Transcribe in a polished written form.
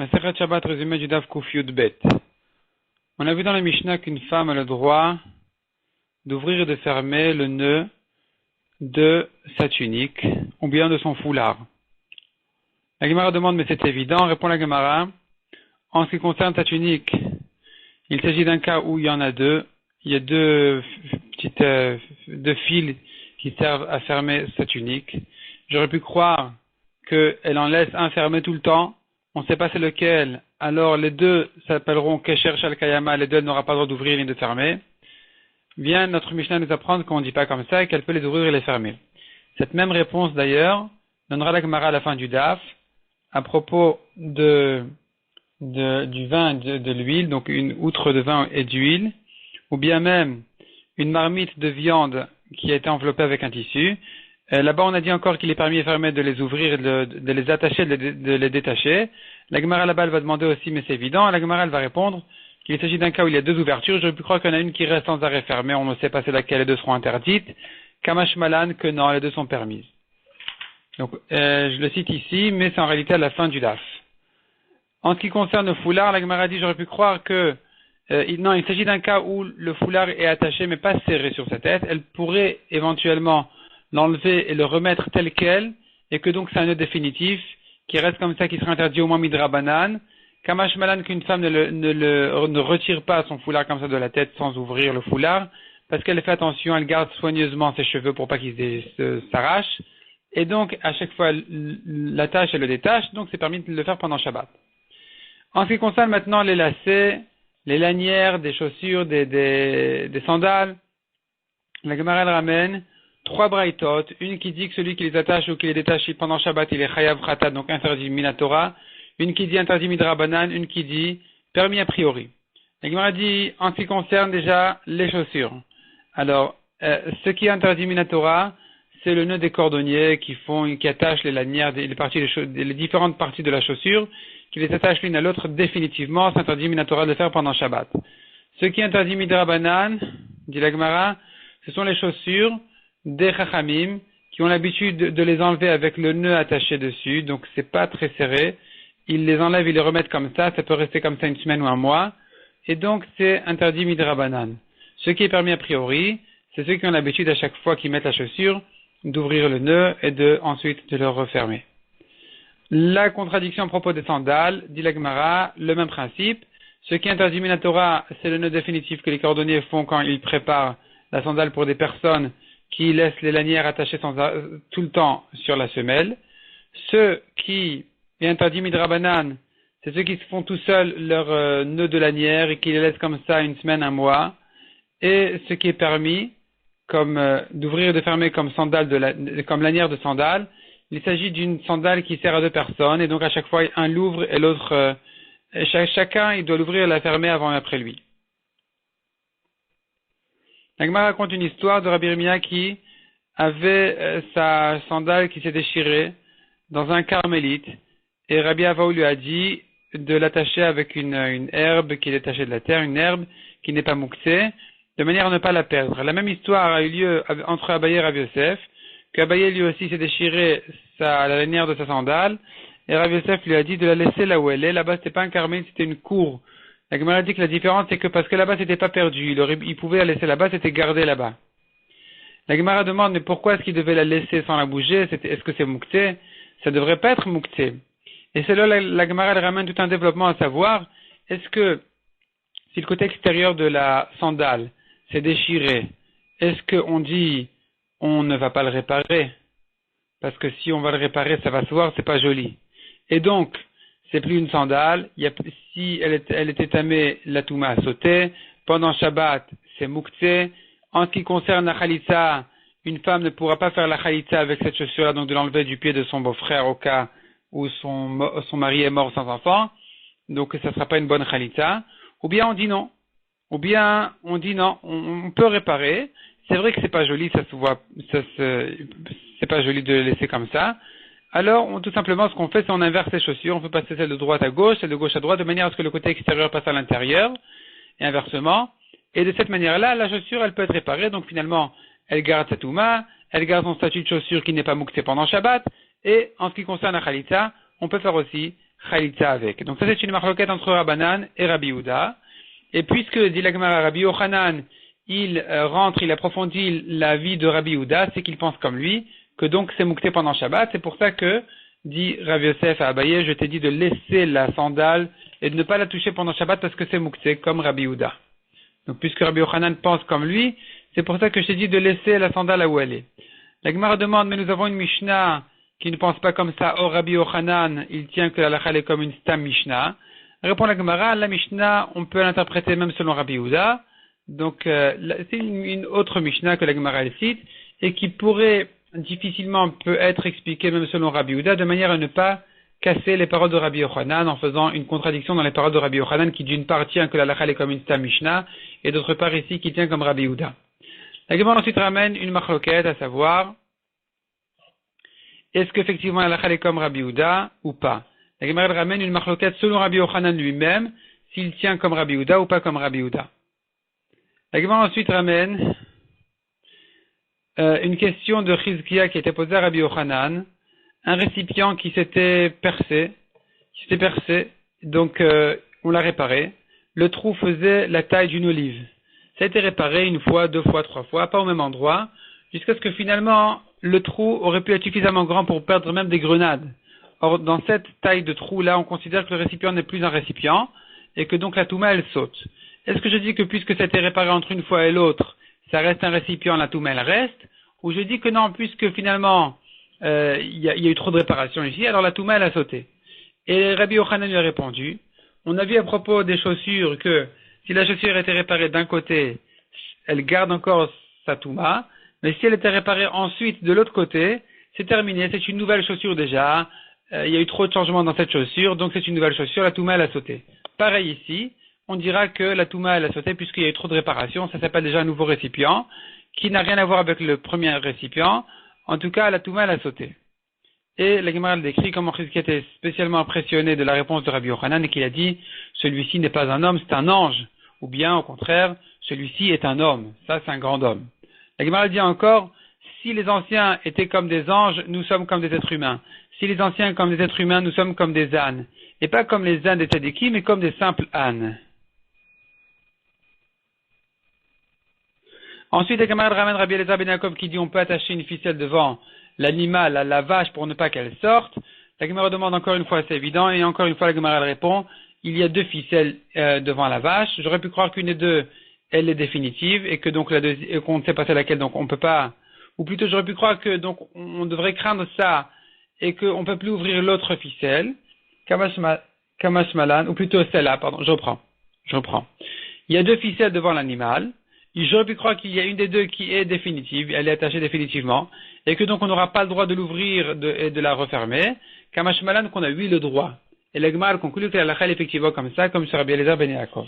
Masechet Shabbat résumé du Daf Kuf Yud Bet. On a vu dans la Mishnah qu'une femme a le droit d'ouvrir et de fermer le nœud de sa tunique ou bien de son foulard. La Gemara demande, mais c'est évident, répond la Gemara. En ce qui concerne sa tunique, il s'agit d'un cas où il y en a deux. Il y a deux fils qui servent à fermer sa tunique. J'aurais pu croire qu'elle en laisse un fermé tout le temps. On ne sait pas c'est lequel. Alors les deux s'appelleront Kesher Shal Kayama. Les deux, elle n'aura pas le droit d'ouvrir ni de fermer. Vient notre Mishnah nous apprendre qu'on ne dit pas comme ça et qu'elle peut les ouvrir et les fermer. Cette même réponse d'ailleurs donnera la Gemara à la fin du Daf à propos du vin et de l'huile, donc une outre de vin et d'huile, ou bien même une marmite de viande qui a été enveloppée avec un tissu. Là-bas, on a dit encore qu'il est permis et fermé de les ouvrir, de les attacher, de les détacher. La Gemara là-bas, elle va demander aussi, mais c'est évident. La Gemara, elle va répondre qu'il s'agit d'un cas où il y a deux ouvertures. J'aurais pu croire qu'il y en a une qui reste sans arrêt fermée. On ne sait pas c'est laquelle, les deux seront interdites. Kamash Malan, que non, les deux sont permises. Donc, je le cite ici, mais c'est en réalité à la fin du DAF. En ce qui concerne le foulard, la Gemara dit, j'aurais pu croire que il s'agit d'un cas où le foulard est attaché, mais pas serré sur sa tête. Elle pourrait éventuellement l'enlever et le remettre tel quel, et que donc c'est un nœud définitif, qui reste comme ça, qui sera interdit au moins midrabanan. Kamash Malan, qu'une femme ne retire pas son foulard comme ça de la tête sans ouvrir le foulard, parce qu'elle fait attention, elle garde soigneusement ses cheveux pour pas qu'ils s'arrachent, et donc à chaque fois elle l'attache et le détache, donc c'est permis de le faire pendant Shabbat. En ce qui concerne maintenant les lacets, les lanières, des chaussures, des sandales, la Gemara elle ramène 3 braïtot, une qui dit que celui qui les attache ou qui les détache pendant Shabbat, il est chayav khatat, donc interdit minatora, une qui dit interdit midrabanan, une qui dit permis a priori. La Gemara dit, en ce qui concerne déjà les chaussures. Alors, ce qui est interdit minatora, c'est le nœud des cordonniers qui attachent les lanières, les différentes parties de la chaussure, qui les attachent l'une à l'autre définitivement, c'est interdit minatora de le faire pendant Shabbat. Ce qui est interdit midrabanan, dit la Gemara, ce sont les chaussures des chachamim qui ont l'habitude de les enlever avec le nœud attaché dessus, donc c'est pas très serré. Ils les enlèvent, ils les remettent comme ça peut rester comme ça une semaine ou un mois, et donc c'est interdit midrabanan. Ce qui est permis a priori, c'est ceux qui ont l'habitude à chaque fois qu'ils mettent la chaussure d'ouvrir le nœud et ensuite de le refermer. La contradiction à propos des sandales, dit la Gemara, le même principe. Ce qui est interdit minatora, c'est le nœud définitif que les cordonniers font quand ils préparent la sandale pour des personnes qui laissent les lanières attachées tout le temps sur la semelle. Ce qui est interdit midrabanan, c'est ceux qui se font tout seuls leur nœud de lanière et qui les laissent comme ça une semaine, un mois. Et ce qui est permis, comme d'ouvrir et de fermer comme comme lanière de sandale, il s'agit d'une sandale qui sert à 2 personnes et donc à chaque fois un l'ouvre et l'autre, chacun il doit l'ouvrir et la fermer avant et après lui. La Gemara raconte une histoire de Rabbi Yirmiyah qui avait sa sandale qui s'est déchirée dans un carmélite et Rabbi Avaou lui a dit de l'attacher avec une herbe qui est détachée de la terre, une herbe qui n'est pas mouxée, de manière à ne pas la perdre. La même histoire a eu lieu entre Abaye et Rabbi Yosef, qu'Abaye lui aussi s'est déchiré la lanière de sa sandale et Rabbi Yosef lui a dit de la laisser là où elle est. Là-bas c'était pas un carmélite, c'était une cour. La Gemara dit que la différence, c'est que parce que là-bas, c'était pas perdu, il pouvait la laisser là-bas, c'était gardé là-bas. La Gemara demande, mais pourquoi est-ce qu'il devait la laisser sans la bouger? Est-ce que c'est moukté? Ça devrait pas être moukté. Et c'est là, la Gemara, elle ramène tout un développement à savoir, est-ce que, si le côté extérieur de la sandale s'est déchiré, est-ce qu'on dit, on ne va pas le réparer? Parce que si on va le réparer, ça va se voir, c'est pas joli. Et donc, c'est plus une sandale, si elle était tamée, la touma a sauté, pendant Shabbat, c'est mouktsé. En ce qui concerne la khalitsa, une femme ne pourra pas faire la khalitsa avec cette chaussure-là, donc de l'enlever du pied de son beau-frère au cas où son mari est mort sans enfant, donc ça ne sera pas une bonne khalitsa. Ou bien on dit non. Ou bien on dit non, on peut réparer. C'est vrai que c'est pas joli, ça se voit, c'est pas joli de le laisser comme ça. Alors, tout simplement, ce qu'on fait, c'est on inverse les chaussures, on peut passer celle de droite à gauche, celle de gauche à droite, de manière à ce que le côté extérieur passe à l'intérieur, et inversement. Et de cette manière-là, la chaussure, elle peut être réparée, donc finalement, elle garde sa touma, elle garde son statut de chaussure qui n'est pas moukté pendant Shabbat, et en ce qui concerne la khalitsa, on peut faire aussi chalitza avec. Donc ça c'est une marloquette entre Rabbanan et Rabbi Yehuda. Et puisque, dit la Gemara, Rabbi Yochanan, il rentre, il approfondit la vie de Rabbi Yehuda, c'est qu'il pense comme lui, que donc c'est mukté pendant Shabbat. C'est pour ça que, dit Rav Yosef à Abaye, je t'ai dit de laisser la sandale et de ne pas la toucher pendant Shabbat parce que c'est mukté, comme Rabbi Yehuda. Donc puisque Rabbi Yochanan pense comme lui, c'est pour ça que je t'ai dit de laisser la sandale là où elle est. La Gemara demande, mais nous avons une Mishnah qui ne pense pas comme ça. Or Rabbi Yochanan, il tient que la halakha est comme une stam Mishnah. Répond la Gemara, la Mishnah, on peut l'interpréter même selon Rabbi Yehuda. Donc c'est une autre Mishnah que la Gemara cite et qui pourrait difficilement peut être expliquée même selon Rabbi Yehuda de manière à ne pas casser les paroles de Rabbi Yochanan en faisant une contradiction dans les paroles de Rabbi Yochanan qui d'une part tient que la halakha est comme une stam Mishnah et d'autre part ici qui tient comme Rabbi Yehuda. La Gemara ensuite ramène une machloket, à savoir, est-ce qu'effectivement la halakha est comme Rabbi Yehuda ou pas? La Gemara ramène une machloket selon Rabbi Yochanan lui-même, s'il tient comme Rabbi Yehuda ou pas comme Rabbi Yehuda. La Gemara ensuite ramène une question de Chizkiya qui était posée à Rabbi Yochanan, un récipient qui s'était percé, donc on l'a réparé. Le trou faisait la taille d'une olive. Ça a été réparé une fois, deux fois, trois fois, pas au même endroit, jusqu'à ce que finalement le trou aurait pu être suffisamment grand pour perdre même des grenades. Or, dans cette taille de trou-là, on considère que le récipient n'est plus un récipient et que donc la touma, elle saute. Est-ce que je dis que puisque ça a été réparé entre une fois et l'autre, ça reste un récipient, la touma, elle reste? Ou je dis que non, puisque finalement, il y a eu trop de réparation ici, alors la touma, elle a sauté. Et Rabbi Yochanan lui a répondu, on a vu à propos des chaussures que si la chaussure était réparée d'un côté, elle garde encore sa touma, mais si elle était réparée ensuite de l'autre côté, c'est terminé, c'est une nouvelle chaussure déjà, il y a eu trop de changements dans cette chaussure, donc c'est une nouvelle chaussure, la touma elle a sauté. Pareil ici, on dira que la touma elle a sauté puisqu'il y a eu trop de réparations, ça s'appelle déjà un nouveau récipient, qui n'a rien à voir avec le premier récipient, en tout cas la touma elle a sauté. Et la Gemara décrit comment Chizkiya était spécialement impressionné de la réponse de Rabbi Yochanan et qu'il a dit, celui-ci n'est pas un homme, c'est un ange, ou bien au contraire, celui-ci est un homme, ça c'est un grand homme. La Gemara dit encore, si les anciens étaient comme des anges, nous sommes comme des êtres humains. Si les anciens comme des êtres humains, nous sommes comme des ânes. Et pas comme les ânes des tzadikim, mais comme des simples ânes. Ensuite, les camarades ramènent Rabbi Elazar ben Yaakov qui dit on peut attacher une ficelle devant l'animal à la vache pour ne pas qu'elle sorte. La Gemara demande encore une fois, c'est évident, et encore une fois la Gemara répond, il y a deux ficelles devant la vache. J'aurais pu croire qu'une des deux, elle est définitive, et que donc la deuxième, qu'on ne sait pas c'est laquelle, donc on peut pas, ou plutôt j'aurais pu croire que donc on devrait craindre ça, et qu'on ne peut plus ouvrir l'autre ficelle, Kamash Malan, ou plutôt celle-là, pardon, je reprends. Il y a deux ficelles devant l'animal, j'aurais pu croire qu'il y a une des deux qui est définitive, elle est attachée définitivement, et que donc on n'aura pas le droit de l'ouvrir et de la refermer, Kamash Malan qu'on a eu le droit. Et l'Egmar conclut que la halakha est effectivement comme ça, comme sur Rabbi Elazar ben Yaakov.